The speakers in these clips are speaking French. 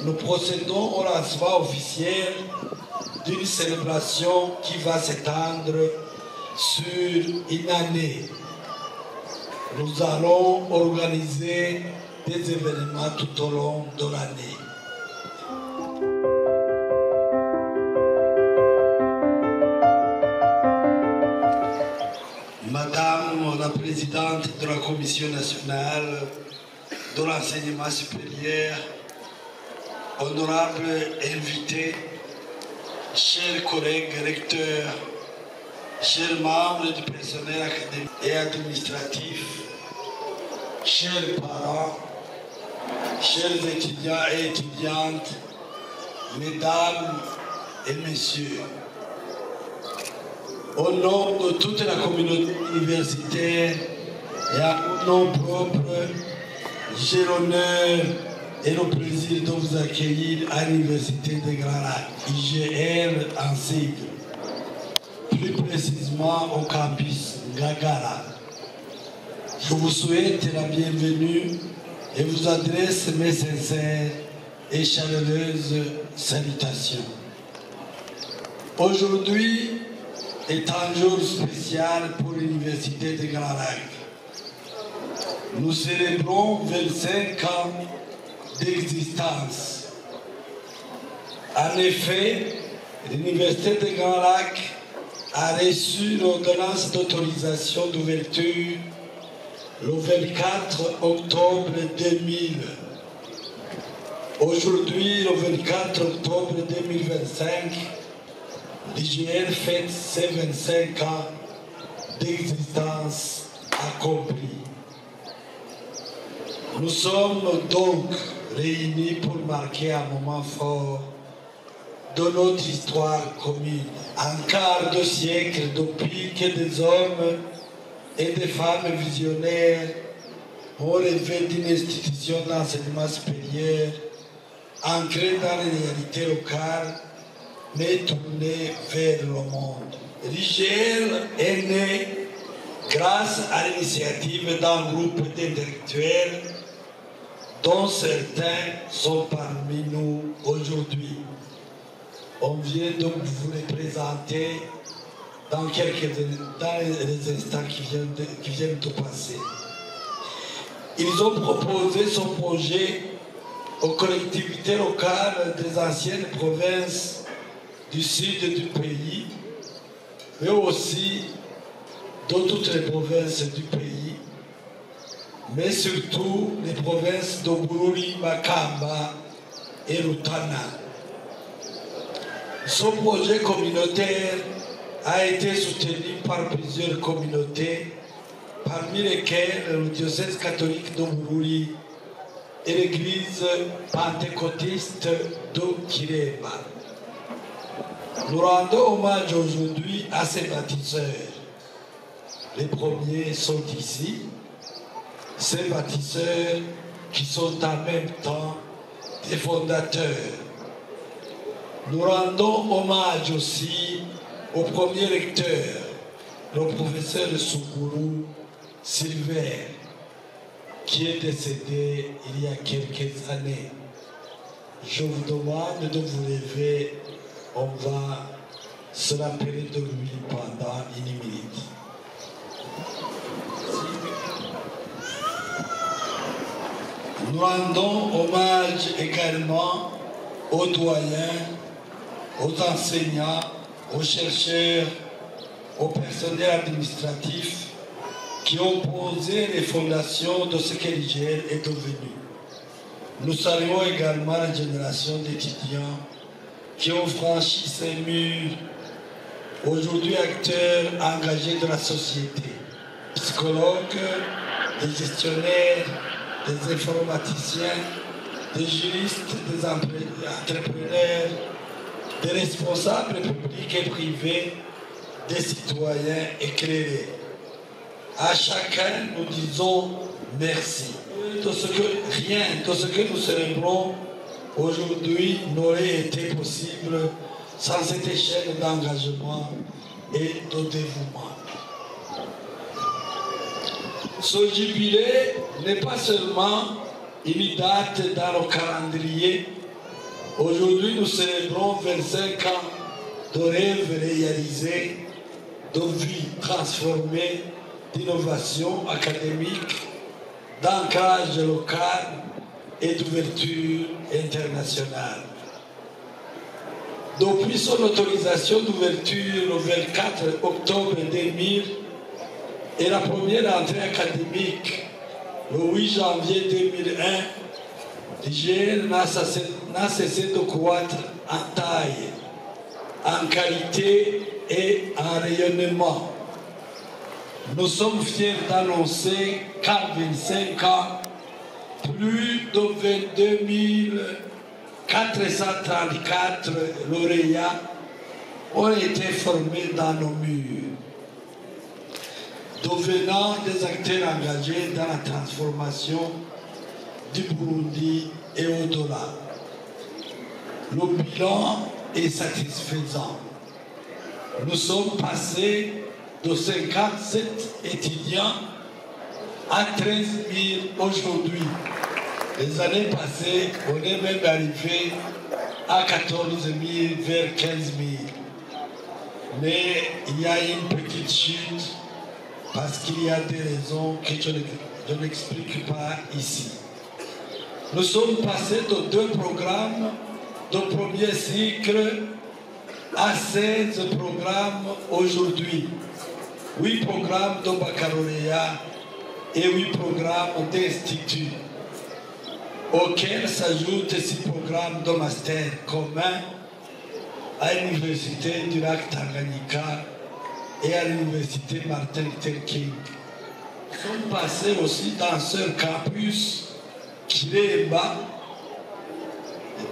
nous procédons au lancement officiel d'une célébration qui va s'étendre sur une année. Nous allons organiser des événements tout au long de l'année. Madame la Présidente de la Commission nationale de l'enseignement supérieur, honorables invités, chers collègues recteurs, chers membres du personnel académique et administratif, chers parents, chers étudiants et étudiantes, mesdames et messieurs, au nom de toute la communauté universitaire et à mon nom propre, j'ai l'honneur et le plaisir de vous accueillir à l'Université de Grand Lac, IGL en sigle, plus précisément au campus Ngagara. Je vous souhaite la bienvenue et vous adresse mes sincères et chaleureuses salutations. Aujourd'hui est un jour spécial pour l'Université de Grand Lac. Nous célébrons 25 ans d'existence. En effet, l'Université de Grand Lac a reçu l'ordonnance d'autorisation d'ouverture le 24 octobre 2000. Aujourd'hui, le 24 octobre 2025, l'IGL fête ses 25 ans d'existence accomplie. Nous sommes donc réunis pour marquer un moment fort de notre histoire commune. Un quart de siècle depuis que des hommes et des femmes visionnaires ont rêvé d'une institution d'enseignement supérieur ancrée dans les réalités locales, mais tournée vers le monde. L'IGL est né grâce à l'initiative d'un groupe d'intellectuels dont certains sont parmi nous aujourd'hui. On vient donc vous les présenter dans les instants qui viennent de passer. Ils ont proposé son projet aux collectivités locales des anciennes provinces du sud du pays, mais aussi de toutes les provinces du pays, mais surtout les provinces de Bururi, Makamba et Rutana. Ce projet communautaire a été soutenu par plusieurs communautés, parmi lesquelles le diocèse catholique de Bururi et l'église pentecôtiste de Kireba. Nous rendons hommage aujourd'hui à ces bâtisseurs. Les premiers sont ici, ces bâtisseurs qui sont en même temps des fondateurs. Nous rendons hommage aussi au premier recteur, le professeur Suguru Silver, qui est décédé il y a quelques années. Je vous demande de vous lever, on va se rappeler de lui pendant une minute. Nous rendons hommage également aux doyens, aux enseignants, aux chercheurs, au personnel administratif qui ont posé les fondations de ce que l'IGL est devenu. Nous saluons également la génération d'étudiants qui ont franchi ces murs, aujourd'hui acteurs engagés de la société, psychologues, des gestionnaires, des informaticiens, des juristes, des entrepreneurs, des responsables publics et privés, des citoyens éclairés. À chacun, nous disons merci. Rien de ce que nous célébrons aujourd'hui n'aurait été possible sans cette échelle d'engagement et de dévouement. Ce jubilé n'est pas seulement une date dans le calendrier, Aujourd'hui, nous célébrons 25 ans de rêves réalisés, de vie transformée, d'innovation académique, d'ancrage local et d'ouverture internationale. Depuis son autorisation d'ouverture le 24 octobre 2000 et la première entrée académique le 8 janvier 2001, l'IGR n'a cessé de croître en taille, en qualité et en rayonnement. Nous sommes fiers d'annoncer qu'en 25 ans, plus de 22 434 lauréats ont été formés dans nos murs, devenant des acteurs engagés dans la transformation du Burundi et au-delà. Le bilan est satisfaisant. Nous sommes passés de 57 étudiants à 13 000 aujourd'hui. Les années passées, on est même arrivé à 14 000 vers 15 000. Mais il y a une petite chute parce qu'il y a des raisons que je n'explique pas ici. Nous sommes passés de 2 programmes de premier cycle à 16 programmes aujourd'hui. 8 programmes de baccalauréat et 8 programmes d'institut, auxquels s'ajoutent 6 programmes de master communs à l'Université du lac Tanganyika et à l'Université Martin Luther King. Nous sommes passés aussi dans ce campus Kiremba,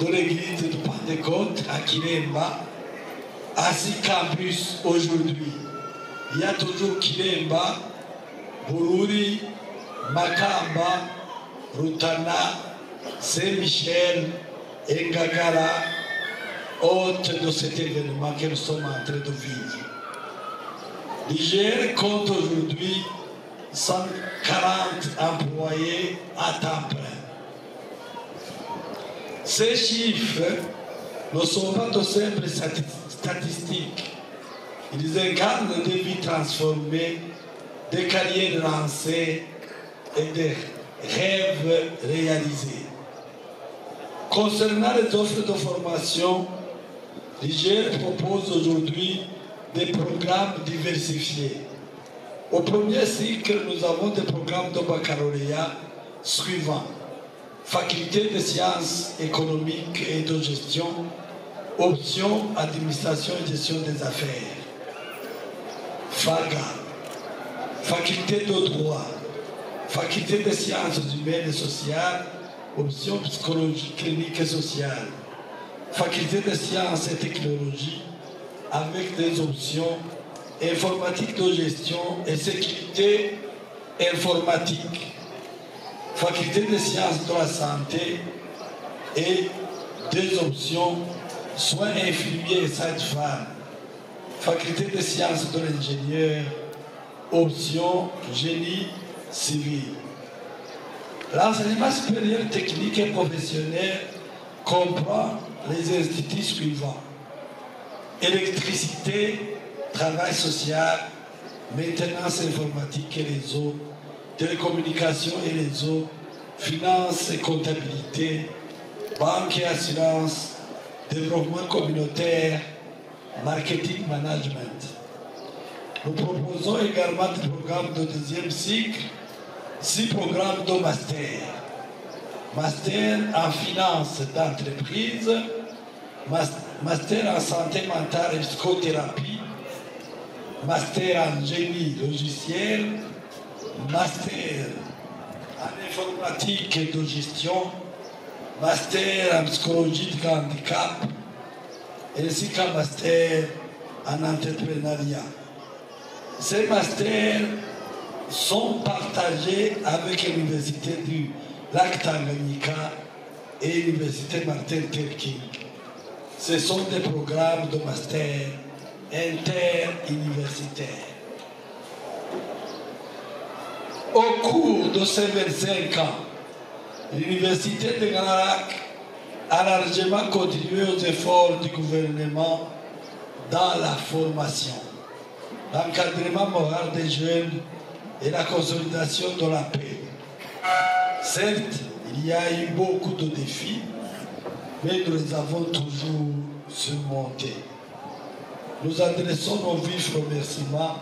de l'église de Pentecôte à Kiremba, à 6 campus aujourd'hui. Il y a toujours Kiremba, Bururi, Makamba, Rutana, Saint-Michel et Ngagara, hôte de cet événement que nous sommes en train de vivre. L'IGR compte aujourd'hui 140 employés à temps plein. Ces chiffres ne sont pas de simples statistiques. Ils incarnent des vies transformées, des carrières lancées et des rêves réalisés. Concernant les offres de formation, l'IGR propose aujourd'hui des programmes diversifiés. Au premier cycle, nous avons des programmes de baccalauréat suivants: faculté de sciences économiques et de gestion, option administration et gestion des affaires, FAGA, faculté de droit, faculté de sciences humaines et sociales, option psychologie clinique et sociale, faculté de sciences et technologies avec des options informatique de gestion et sécurité informatique, faculté de sciences de la santé et des options soins infirmiers et sages-femmes, faculté de sciences de l'ingénieur, option génie civil. L'enseignement supérieur technique et professionnel comprend les instituts suivants: électricité, travail social, maintenance informatique et réseau, télécommunications et réseau, finance et comptabilité, banque et assurance, développement communautaire, marketing management. Nous proposons également des programmes de deuxième cycle, 6 programmes de master. Master en finance d'entreprise, master en santé mentale et psychothérapie, master en génie logiciel, master en informatique et de gestion, master en psychologie du handicap, ainsi qu'un master en entrepreneuriat. Ces masters sont partagés avec l'Université du lac Tanganyika et l'Université Martin Luther King. Ce sont des programmes de master interuniversitaires. Au cours de ces 25 ans, l'Université de Grand Lac a largement contribué aux efforts du gouvernement dans la formation, l'encadrement moral des jeunes et la consolidation de la paix. Certes, il y a eu beaucoup de défis, mais nous les avons toujours surmontés. Nous adressons nos vifs remerciements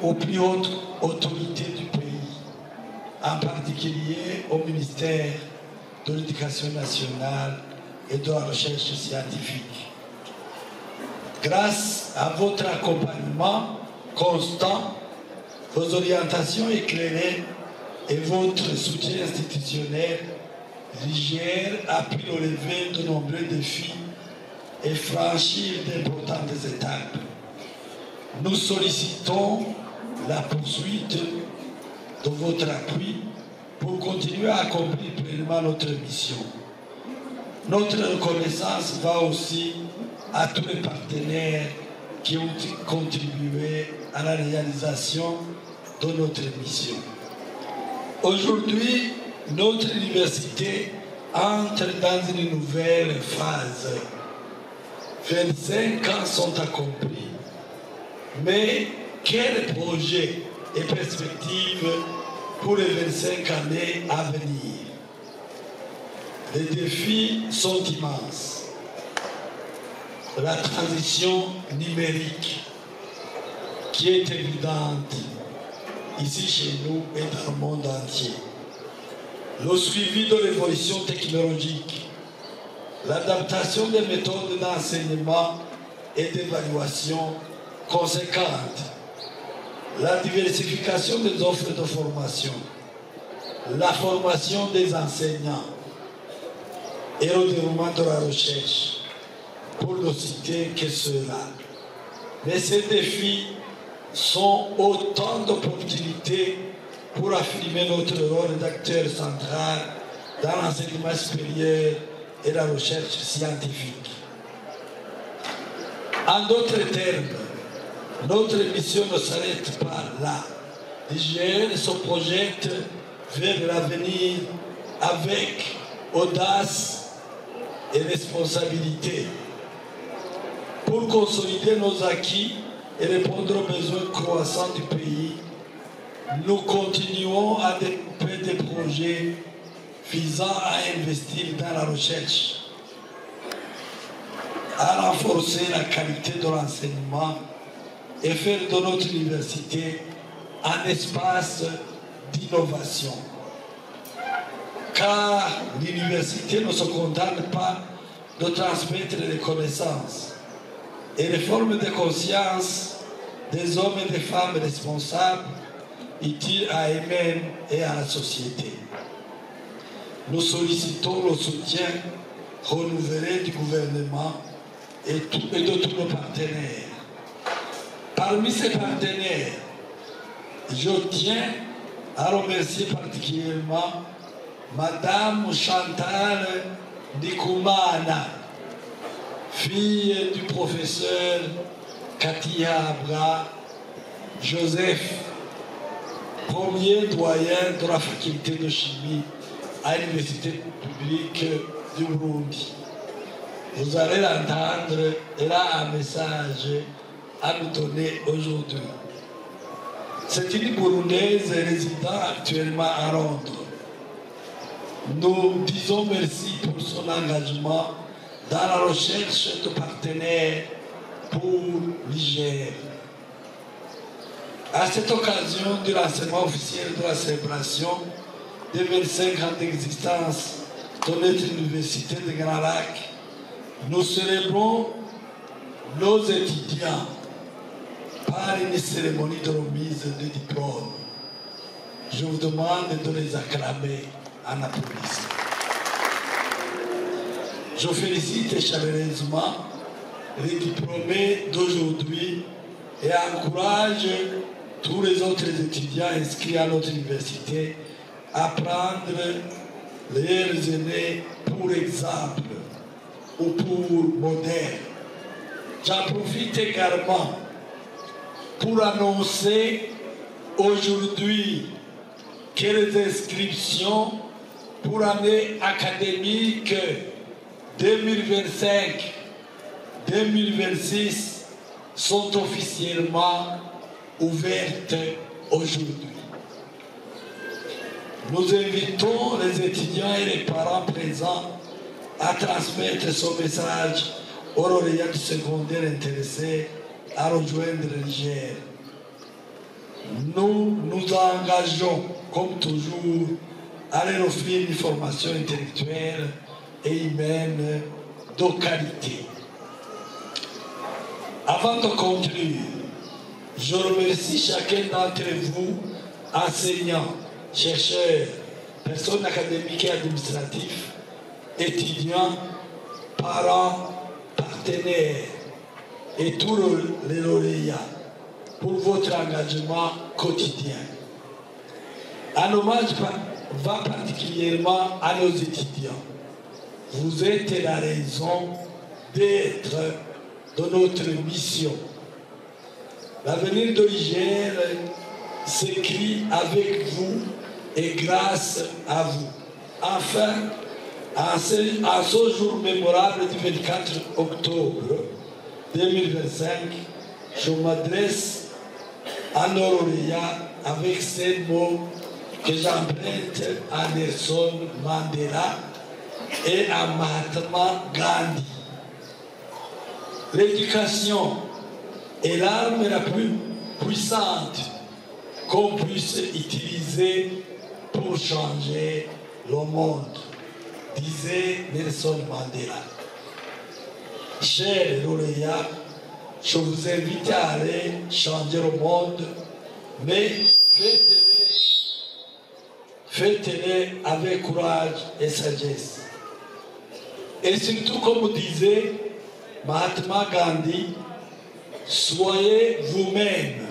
aux plus hautes autorités du pays, en particulier au ministère de l'Éducation nationale et de la recherche scientifique. Grâce à votre accompagnement constant, vos orientations éclairées et votre soutien institutionnel, l'IGR a pu relever de nombreux défis et franchir d'importantes étapes. Nous sollicitons la poursuite de votre appui pour continuer à accomplir pleinement notre mission. Notre reconnaissance va aussi à tous les partenaires qui ont contribué à la réalisation de notre mission. Aujourd'hui, notre université entre dans une nouvelle phase. 25 ans sont accomplis. Mais quels projets et perspectives pour les 25 années à venir? Les défis sont immenses. La transition numérique, qui est évidente ici chez nous et dans le monde entier. Le suivi de l'évolution technologique, l'adaptation des méthodes d'enseignement et d'évaluation conséquentes, la diversification des offres de formation, la formation des enseignants et le déroulement de la recherche, pour ne citer que cela. Mais ces défis sont autant d'opportunités pour affirmer notre rôle d'acteur central dans l'enseignement supérieur et la recherche scientifique. En d'autres termes, notre mission ne s'arrête pas là. L'IGR se projette vers l'avenir avec audace et responsabilité pour consolider nos acquis et répondre aux besoins croissants du pays. Nous continuons à développer des projets visant à investir dans la recherche, à renforcer la qualité de l'enseignement et faire de notre université un espace d'innovation. Car l'université ne se contente pas de transmettre les connaissances, et les formes de conscience des hommes et des femmes responsables, utiles à eux-mêmes et à la société. Nous sollicitons le soutien renouvelé du gouvernement et de tous nos partenaires. Parmi ces partenaires, je tiens à remercier particulièrement Madame Chantal Ndikumana, fille du professeur Katia Abra, Joseph, premier doyen de la faculté de chimie à l'université publique du Burundi. Vous allez l'entendre, elle a un message à nous donner aujourd'hui. C'est une Burundaise résidant actuellement à Londres. Nous disons merci pour son engagement dans la recherche de partenaires pour l'IGR. À cette occasion du lancement officiel de la célébration des 25 ans d'existence de notre université de Grand Lac, nous célébrons nos étudiants par une cérémonie de remise de diplôme. Je vous demande de les acclamer en applaudissant. Je félicite chaleureusement les diplômés d'aujourd'hui et encourage tous les autres étudiants inscrits à notre université à prendre leurs aînés pour exemple ou pour modèle. J'en profite également pour annoncer aujourd'hui que les inscriptions pour l'année académique 2025-2026 sont officiellement ouvertes aujourd'hui. Nous invitons les étudiants et les parents présents à transmettre ce message aux lauréats du secondaire intéressés à rejoindre le Niger. Nous nous engageons, comme toujours, à leur offrir une formation intellectuelle et humaine de qualité. Avant de conclure, je remercie chacun d'entre vous, enseignants, chercheurs, personnes académiques et administratives, étudiants, parents, partenaires et tous les lauréats pour votre engagement quotidien. Un hommage va particulièrement à nos étudiants. Vous êtes la raison d'être de notre mission. L'avenir de Niger s'écrit avec vous et grâce à vous. Enfin, en ce jour mémorable du 24 octobre 2025, je m'adresse à nos lauréats avec ces mots que j'emprunte à Nelson Mandela et à Mahatma Gandhi. L'éducation est l'arme la plus puissante qu'on puisse utiliser pour changer le monde, disait Nelson Mandela. Chers lauréats, je vous invite à aller changer le monde, mais faites-le avec courage et sagesse. Et surtout, comme disait Mahatma Gandhi, soyez vous-même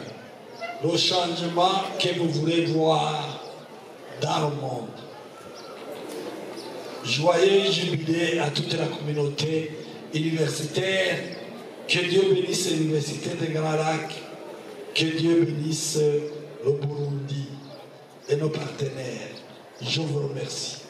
le changement que vous voulez voir dans le monde. Joyeux jubilé à toute la communauté universitaire. Que Dieu bénisse l'université de Grand Lac. Que Dieu bénisse le Burundi et nos partenaires. Je vous remercie.